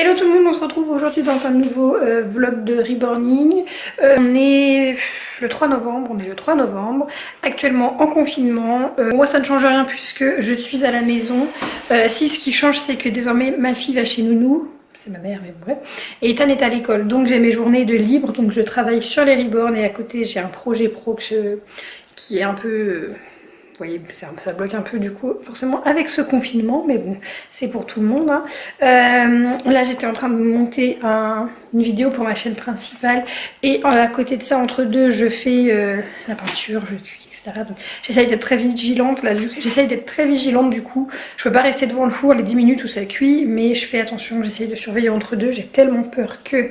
Hello tout le monde, on se retrouve aujourd'hui dans un nouveau vlog de reborning. On est le 3 novembre, actuellement en confinement. Moi ça ne change rien puisque je suis à la maison. Si ce qui change c'est que désormais ma fille va chez Nounou. C'est ma mère mais bref. Et Ethan est à l'école donc j'ai mes journées de libre. Donc je travaille sur les reborn et à côté j'ai un projet pro qui est un peu... vous voyez, ça bloque un peu du coup, forcément avec ce confinement, mais bon, c'est pour tout le monde. Hein. Là, j'étais en train de monter une vidéo pour ma chaîne principale et à côté de ça, entre deux, je fais la peinture, je cuis, etc. Donc, j'essaye d'être très vigilante. Là, j'essaye d'être très vigilante du coup. Je peux pas rester devant le four les 10 minutes où ça cuit, mais je fais attention, j'essaye de surveiller entre deux. J'ai tellement peur que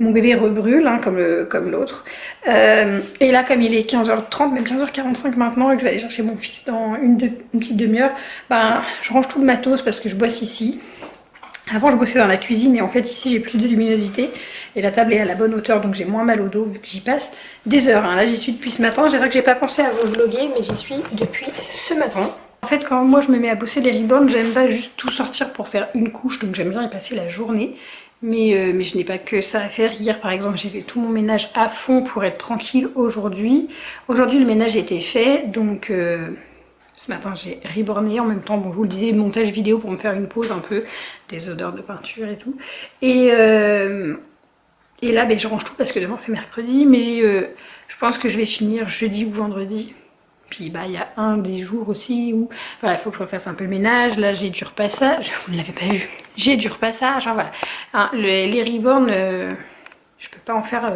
mon bébé rebrûle, hein, comme l'autre. Et là, comme il est 15h30, même 15h45 maintenant, et que je vais aller chercher mon fils dans une petite demi-heure, ben, je range tout le matos parce que je bosse ici. Avant, je bossais dans la cuisine et en fait, ici, j'ai plus de luminosité. Et la table est à la bonne hauteur, donc j'ai moins mal au dos vu que j'y passe des heures. Hein. Là, j'y suis depuis ce matin. C'est vrai que j'ai pas pensé à vous vlogger, mais j'y suis depuis ce matin. En fait, quand moi, je me mets à bosser les ribbons, j'aime pas juste tout sortir pour faire une couche. Donc j'aime bien y passer la journée. Mais je n'ai pas que ça à faire. Hier par exemple j'ai fait tout mon ménage à fond pour être tranquille aujourd'hui. Aujourd'hui le ménage était fait donc ce matin j'ai reborné en même temps. Bon je vous le disais, montage vidéo pour me faire une pause un peu des odeurs de peinture et tout. Et là ben, je range tout parce que demain c'est mercredi mais je pense que je vais finir jeudi ou vendredi. Puis bah il y a un des jours aussi où voilà, il faut que je refasse un peu le ménage. Là j'ai du repassage, vous ne l'avez pas vu, j'ai du repassage, hein, voilà. Hein, les reborn, je peux pas en faire,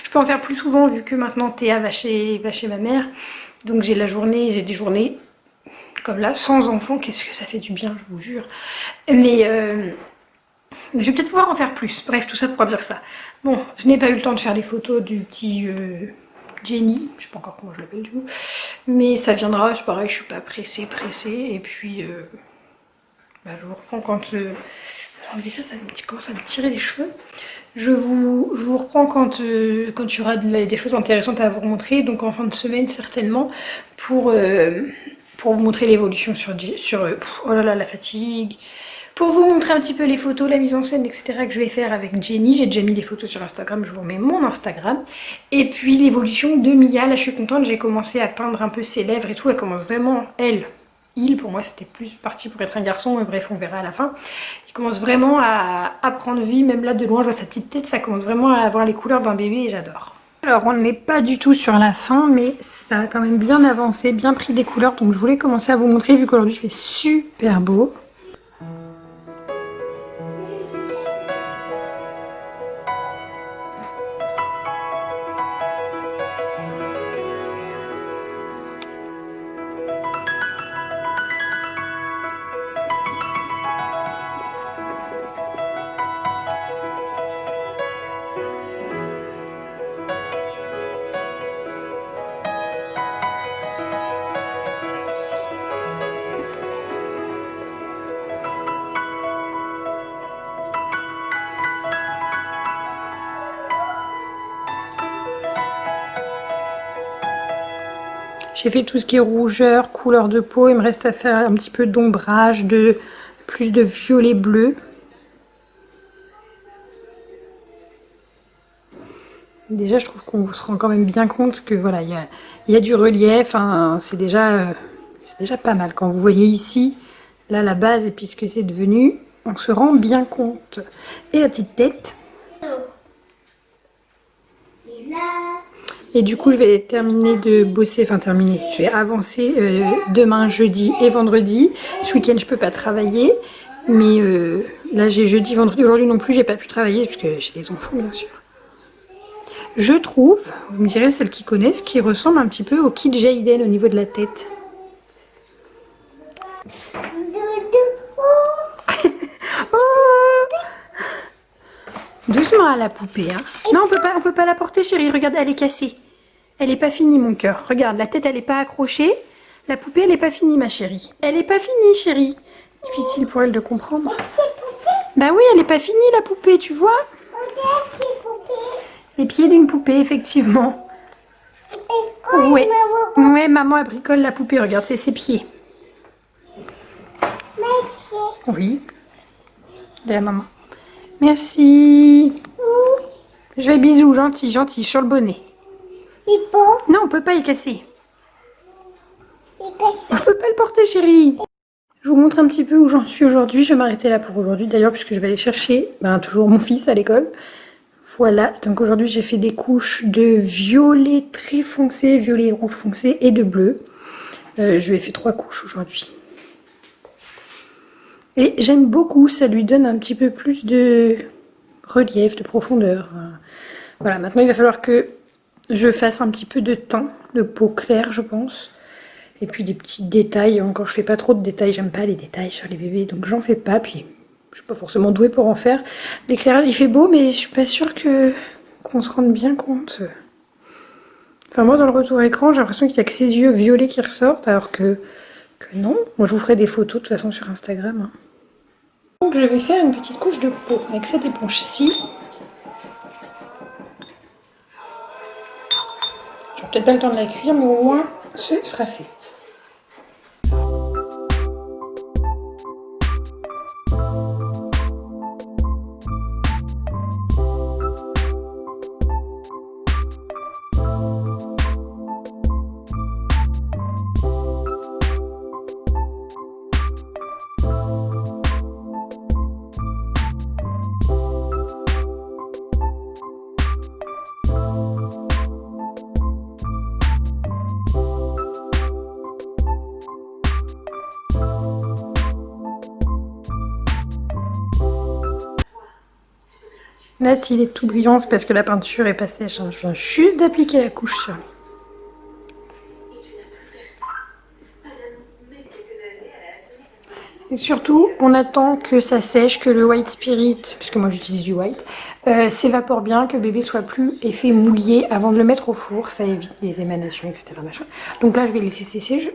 je peux en faire plus souvent vu que maintenant Théa va chez ma mère. Donc j'ai j'ai des journées comme là, sans enfant, qu'est-ce que ça fait du bien, je vous jure. Mais je vais peut-être pouvoir en faire plus, bref tout ça pour dire ça. Bon, je n'ai pas eu le temps de faire les photos du petit... Jenny, je sais pas encore comment je l'appelle du coup, mais ça viendra, c'est pareil, je suis pas pressée, et puis bah, je vous reprends quand enlever ça, ça commence à me tirer les cheveux. Je vous reprends quand il y aura des choses intéressantes à vous montrer, donc en fin de semaine certainement, pour vous montrer l'évolution sur oh là là, la fatigue. Pour vous montrer un petit peu les photos, la mise en scène, etc. que je vais faire avec Jenny. J'ai déjà mis des photos sur Instagram, je vous remets mon Instagram. Et puis l'évolution de Mia, là je suis contente, j'ai commencé à peindre un peu ses lèvres et tout. Elle commence vraiment, il, pour moi c'était plus parti pour être un garçon, mais bref on verra à la fin. Il commence vraiment à prendre vie, même là de loin je vois sa petite tête, ça commence vraiment à avoir les couleurs d'un bébé et j'adore. Alors on n'est pas du tout sur la fin, mais ça a quand même bien avancé, bien pris des couleurs. Donc je voulais commencer à vous montrer vu qu'aujourd'hui il fait super beau. J'ai fait tout ce qui est rougeur, couleur de peau. Il me reste à faire un petit peu d'ombrage, plus de violet bleu. Déjà, je trouve qu'on se rend quand même bien compte que voilà, il y a du relief. Hein, c'est déjà pas mal. Quand vous voyez ici, là, la base et puis ce que c'est devenu, on se rend bien compte. Et la petite tête. Et du coup je vais terminer de bosser, je vais avancer demain, jeudi et vendredi. Ce week-end je peux pas travailler, mais là j'ai jeudi, vendredi, aujourd'hui non plus j'ai pas pu travailler parce que j'ai des enfants bien sûr. Je trouve, vous me direz celles qui connaissent, qui ressemble un petit peu au kit Jayden au niveau de la tête. Doucement à la poupée, hein. Non, on peut pas la porter, chérie. Regarde, elle est cassée. Elle est pas finie, mon cœur. Regarde, la tête, elle est pas accrochée. La poupée, elle est pas finie, ma chérie. Elle est pas finie, chérie. Difficile pour elle de comprendre. Bah oui, elle est pas finie, la poupée, tu vois. Les pieds d'une poupée, effectivement. Ouais. Ouais, maman, elle bricole la poupée. Regarde, c'est ses pieds. Oui. De la maman. Merci. Je vais bisous, gentil, gentil, sur le bonnet. Non, on peut pas y casser. On peut pas le porter, chérie. Je vous montre un petit peu où j'en suis aujourd'hui. Je vais m'arrêter là pour aujourd'hui d'ailleurs, puisque je vais aller chercher toujours mon fils à l'école. Voilà, donc aujourd'hui j'ai fait des couches de violet très foncé, violet et rouge foncé et de bleu. Je lui ai fait 3 couches aujourd'hui. Et j'aime beaucoup, ça lui donne un petit peu plus de relief, de profondeur. Voilà, maintenant il va falloir que je fasse un petit peu de teint, de peau claire je pense. Et puis des petits détails, encore je fais pas trop de détails, j'aime pas les détails sur les bébés, donc j'en fais pas. Puis je suis pas forcément douée pour en faire. L'éclairage il fait beau, mais je suis pas sûre qu'on se rende bien compte. Enfin moi dans le retour écran, j'ai l'impression qu'il y a que ses yeux violets qui ressortent, alors que non. Moi je vous ferai des photos de toute façon sur Instagram. Donc je vais faire une petite couche de peau avec cette éponge-ci. J'aurai peut-être pas le temps de la cuire, mais au moins ce sera fait. Là, s'il est tout brillant, c'est parce que la peinture est pas sèche. Je viens juste d'appliquer la couche sur lui. Et surtout, on attend que ça sèche, que le white spirit, puisque moi j'utilise du white, s'évapore bien, que le bébé soit plus effet mouillé avant de le mettre au four. Ça évite les émanations, etc. Machin. Donc là, je vais laisser sécher.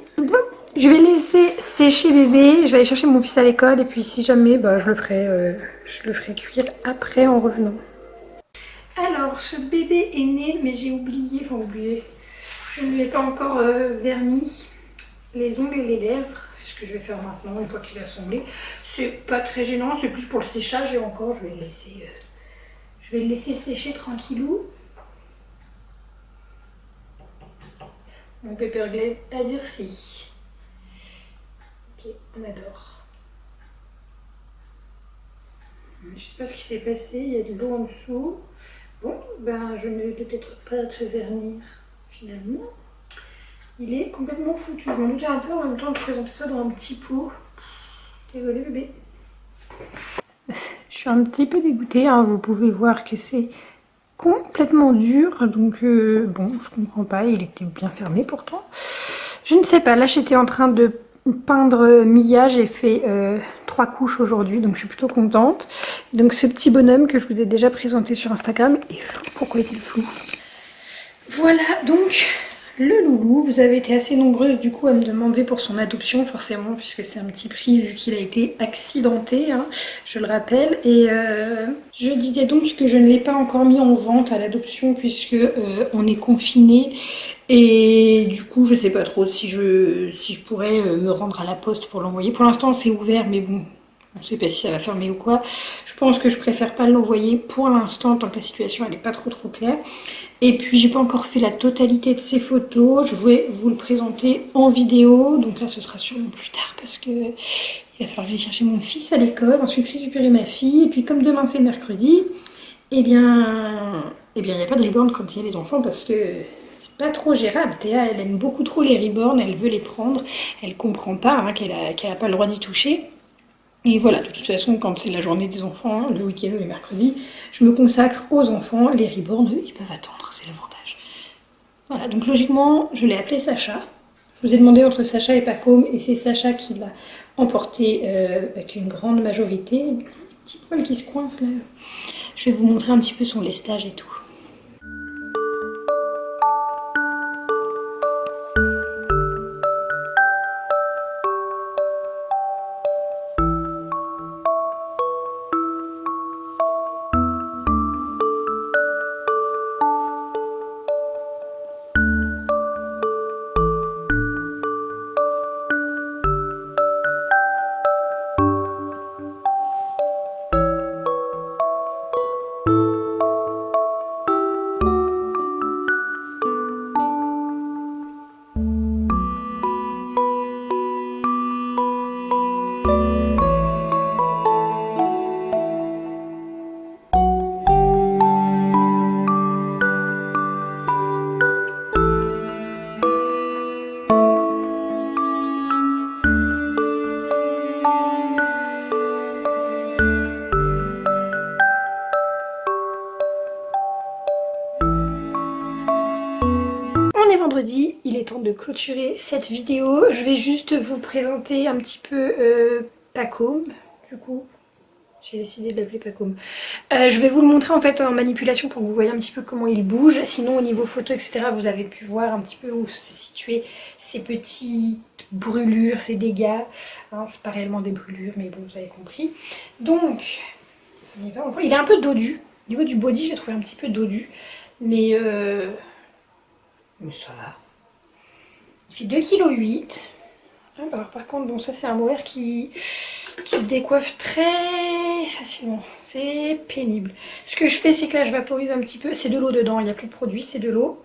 Je vais laisser sécher bébé. Je vais aller chercher mon fils à l'école. Et puis si jamais, je le ferai cuire après en revenant. Alors, ce bébé est né, mais j'ai oublié, je ne lui ai pas encore verni les ongles et les lèvres. C'est ce que je vais faire maintenant, une fois qu'il a semblé. C'est pas très gênant, c'est plus pour le séchage et encore, je vais le laisser sécher tranquillou. Mon pepper glaze à dire si. Ok, on adore. Je sais pas ce qui s'est passé, il y a de l'eau en dessous. Bon, je ne vais peut-être pas te vernir finalement. Il est complètement foutu. Je m'en doutais un peu en même temps de présenter ça dans un petit pot. Désolé bébé. Je suis un petit peu dégoûtée, hein. Vous pouvez voir que c'est complètement dur. Donc je comprends pas, il était bien fermé pourtant. Je ne sais pas, là j'étais en train de peindre Mia, j'ai fait 3 couches aujourd'hui, donc je suis plutôt contente. Donc ce petit bonhomme que je vous ai déjà présenté sur Instagram est flou. Pourquoi est-il flou? Voilà donc le loulou. Vous avez été assez nombreuses du coup à me demander pour son adoption forcément, puisque c'est un petit prix vu qu'il a été accidenté, hein, je le rappelle. Et je disais donc que je ne l'ai pas encore mis en vente à l'adoption puisque on est confiné. Et du coup je sais pas trop si je pourrais me rendre à la poste pour l'envoyer. Pour l'instant c'est ouvert, mais bon, on ne sait pas si ça va fermer ou quoi. Je pense que je préfère pas l'envoyer pour l'instant tant que la situation elle n'est pas trop claire. Et puis j'ai pas encore fait la totalité de ces photos. Je vais vous le présenter en vidéo. Donc là ce sera sûrement plus tard parce que il va falloir que j'aille chercher mon fils à l'école, ensuite récupérer ma fille. Et puis comme demain c'est mercredi, il n'y a pas de reborn quand il y a les enfants parce que c'est pas trop gérable. Théa elle aime beaucoup trop les reborn, elle veut les prendre, elle comprend pas hein, qu'elle a pas le droit d'y toucher. Et voilà, de toute façon, quand c'est la journée des enfants, hein, le week-end ou les mercredis, je me consacre aux enfants. Les reborn, eux, ils peuvent attendre, c'est l'avantage. Voilà, donc logiquement, je l'ai appelé Sacha. Je vous ai demandé entre Sacha et Pacôme, et c'est Sacha qui l'a emporté avec une grande majorité. Un petit poil qui se coince là. Je vais vous montrer un petit peu son lestage et tout. vendredi, il est temps de clôturer cette vidéo. Je vais juste vous présenter un petit peu Pacôme, du coup. J'ai décidé de l'appeler Pacôme. Je vais vous le montrer en fait en manipulation pour que vous voyez un petit peu comment il bouge. Sinon au niveau photo etc, vous avez pu voir un petit peu où se situer ces petites brûlures, ces dégâts. Hein, c'est pas réellement des brûlures mais bon vous avez compris. Donc on y va. Il est un peu dodu. Au niveau du body je l'ai trouvé un petit peu dodu. Mais ça va. Il fait 2,8 kg. Alors, par contre bon ça c'est un mohair qui décoiffe très facilement. C'est pénible. Ce que je fais, c'est que là, je vaporise un petit peu. C'est de l'eau dedans, il n'y a plus de produit, c'est de l'eau.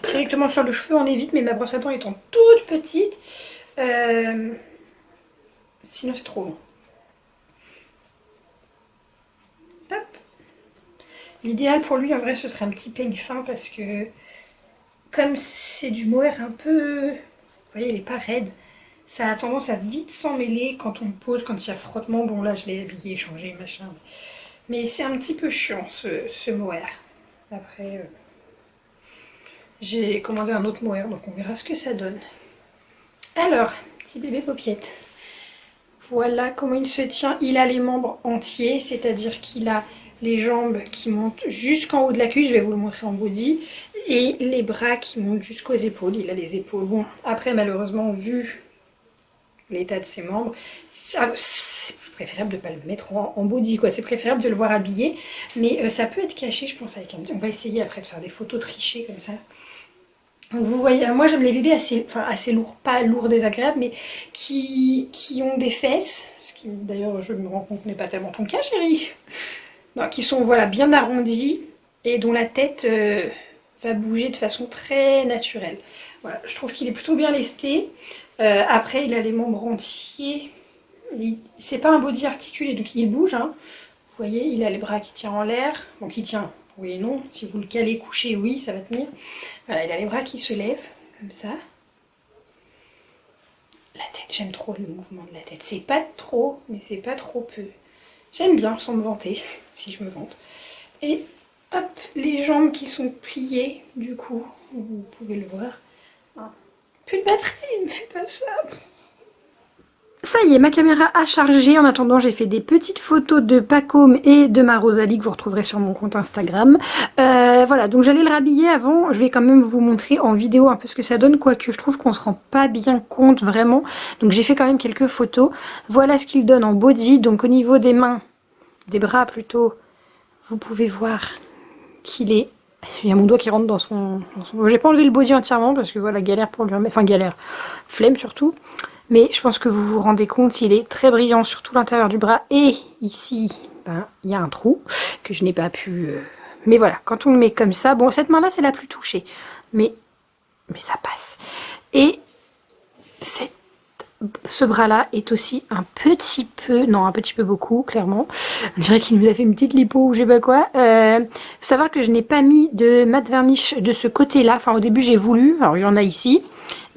Directement sur le cheveu, on évite, mais ma brosse à dents étant toute petite. Sinon, c'est trop long. Hop. L'idéal pour lui, en vrai, ce serait un petit peigne fin parce que, comme c'est du mohair un peu... Vous voyez, il n'est pas raide. Ça a tendance à vite s'emmêler quand on le pose, quand il y a frottement. Bon là je l'ai habillé, changé, machin. Mais c'est un petit peu chiant ce mohair. Après, j'ai commandé un autre mohair, donc on verra ce que ça donne. Alors, petit bébé paupiette. Voilà comment il se tient. Il a les membres entiers, c'est-à-dire qu'il a les jambes qui montent jusqu'en haut de la cuisse, je vais vous le montrer en body, et les bras qui montent jusqu'aux épaules. Il a les épaules. Bon, après malheureusement, vu l'état de ses membres, c'est préférable de ne pas le mettre en body, quoi. C'est préférable de le voir habillé, mais ça peut être caché, je pense, avec un... On va essayer après de faire des photos trichées comme ça. Donc vous voyez, moi j'aime les bébés assez lourds, pas lourds désagréables, mais qui ont des fesses, ce qui d'ailleurs je me rends compte n'est pas tellement ton cas chérie, non, qui sont voilà, bien arrondis et dont la tête va bouger de façon très naturelle. Voilà, je trouve qu'il est plutôt bien lesté. Après il a les membres entiers, c'est pas un body articulé donc il bouge, hein. Vous voyez il a les bras qui tiennent en l'air, bon qui tient, oui et non, si vous le calez couché oui ça va tenir. Voilà il a les bras qui se lèvent comme ça. La tête, j'aime trop le mouvement de la tête, c'est pas trop mais c'est pas trop peu. J'aime bien sans me vanter, si je me vante. Et hop, les jambes qui sont pliées du coup, vous pouvez le voir. Plus de batterie, il me fait pas ça. Ça y est, ma caméra a chargé. En attendant, j'ai fait des petites photos de Pacôme et de ma Rosalie que vous retrouverez sur mon compte Instagram. Voilà, donc j'allais le rhabiller avant. Je vais quand même vous montrer en vidéo un peu ce que ça donne, quoique je trouve qu'on se rend pas bien compte vraiment. Donc j'ai fait quand même quelques photos. Voilà ce qu'il donne en body. Donc au niveau des mains, des bras plutôt, vous pouvez voir qu'il est... Il y a mon doigt qui rentre dans son... J'ai pas enlevé le body entièrement parce que voilà, galère pour lui remettre. Enfin, galère. Flemme surtout. Mais je pense que vous vous rendez compte, il est très brillant sur tout l'intérieur du bras. Et ici, ben, il y a un trou que je n'ai pas pu... Mais voilà, quand on le met comme ça... Bon, cette main-là, c'est la plus touchée. Mais ça passe. Et ce bras-là est aussi un petit peu... Non, un petit peu beaucoup, clairement. On dirait qu'il nous a fait une petite lipo ou je sais pas quoi. Faut savoir que je n'ai pas mis de mat vernish de ce côté-là. Enfin, au début, j'ai voulu. Alors, il y en a ici.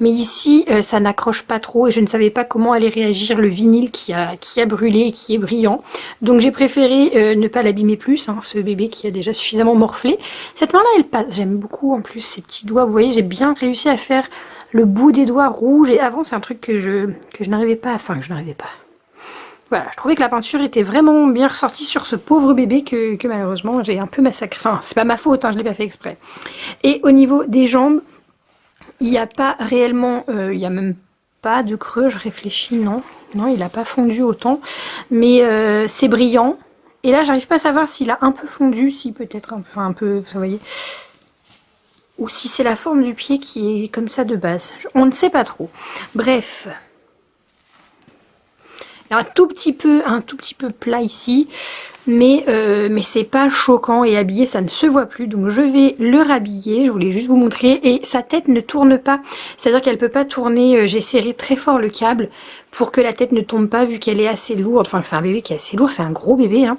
Mais ici, ça n'accroche pas trop. Et je ne savais pas comment allait réagir le vinyle qui a brûlé et qui est brillant. Donc, j'ai préféré ne pas l'abîmer plus. Hein, ce bébé qui a déjà suffisamment morflé. Cette main-là, elle passe. J'aime beaucoup, en plus, ces petits doigts. Vous voyez, j'ai bien réussi à faire... le bout des doigts rouges, et avant c'est un truc que je n'arrivais pas, enfin que je n'arrivais pas. Voilà, je trouvais que la peinture était vraiment bien ressortie sur ce pauvre bébé que malheureusement j'ai un peu massacré. Enfin, c'est pas ma faute, hein, je l'ai pas fait exprès. Et au niveau des jambes, il n'y a pas réellement, il n'y a même pas de creux, je réfléchis, non. Non, il n'a pas fondu autant, mais c'est brillant. Et là, j'arrive pas à savoir s'il a un peu fondu, si peut-être un peu, vous voyez... ou si c'est la forme du pied qui est comme ça de base. On ne sait pas trop. Bref. Un tout petit peu plat ici. Mais c'est pas choquant. Et habillé, ça ne se voit plus. Donc je vais le rhabiller. Je voulais juste vous montrer. Et sa tête ne tourne pas. C'est-à-dire qu'elle peut pas tourner. J'ai serré très fort le câble pour que la tête ne tombe pas vu qu'elle est assez lourde. Enfin, c'est un bébé qui est assez lourd. C'est un gros bébé. Hein.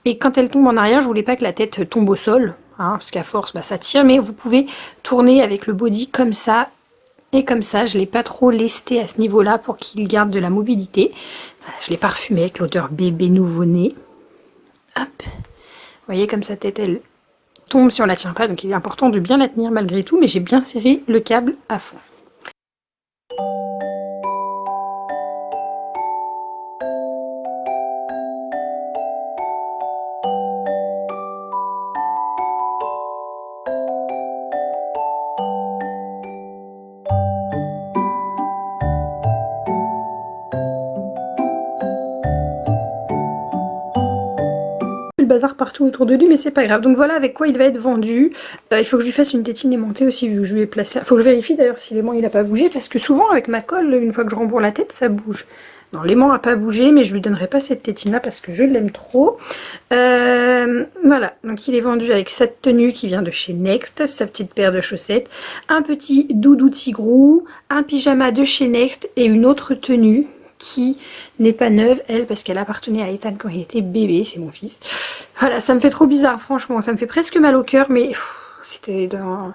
Et quand elle tombe en arrière, je voulais pas que la tête tombe au sol. Hein, parce qu'à force bah, ça tire, mais vous pouvez tourner avec le body comme ça et comme ça. Je ne l'ai pas trop lesté à ce niveau là pour qu'il garde de la mobilité. Voilà, je l'ai parfumé avec l'odeur bébé nouveau-né. Hop, vous voyez comme sa tête elle tombe si on la tient pas, donc il est important de bien la tenir malgré tout, mais j'ai bien serré le câble à fond. Bazar partout autour de lui, mais c'est pas grave. Donc voilà avec quoi il va être vendu. Il faut que je lui fasse une tétine aimantée aussi, vu que je lui ai placé. Faut que je vérifie d'ailleurs si l'aimant il a pas bougé, parce que souvent avec ma colle, une fois que je rembourre la tête, ça bouge. Non, l'aimant a pas bougé, mais je lui donnerai pas cette tétine là parce que je l'aime trop. Voilà, donc il est vendu avec cette tenue qui vient de chez Next, sa petite paire de chaussettes, un petit doudou tigrou, un pyjama de chez Next et une autre tenue qui n'est pas neuve, elle, parce qu'elle appartenait à Ethan quand il était bébé, c'est mon fils. Voilà, ça me fait trop bizarre, franchement, ça me fait presque mal au cœur, mais c'était dans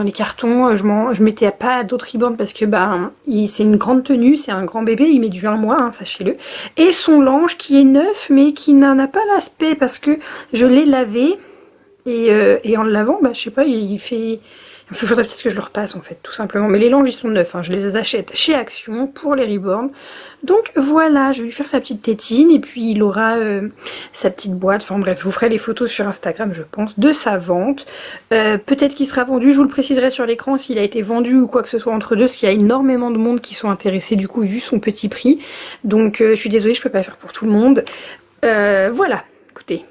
les cartons, je mettais pas d'autres ribbons parce que c'est une grande tenue, c'est un grand bébé, il met du 1 mois, hein, sachez-le. Et son linge qui est neuf, mais qui n'en a pas l'aspect parce que je l'ai lavé, et en le lavant, je sais pas, il faudrait peut-être que je le repasse en fait, tout simplement. Mais les langes ils sont neufs, hein. Je les achète chez Action pour les Reborn. Donc voilà, je vais lui faire sa petite tétine et puis il aura sa petite boîte. Enfin bref, je vous ferai les photos sur Instagram, je pense, de sa vente. Peut-être qu'il sera vendu, je vous le préciserai sur l'écran s'il a été vendu ou quoi que ce soit entre deux, parce qu'il y a énormément de monde qui sont intéressés du coup vu son petit prix. Donc je suis désolée, je peux pas faire pour tout le monde. Voilà, écoutez.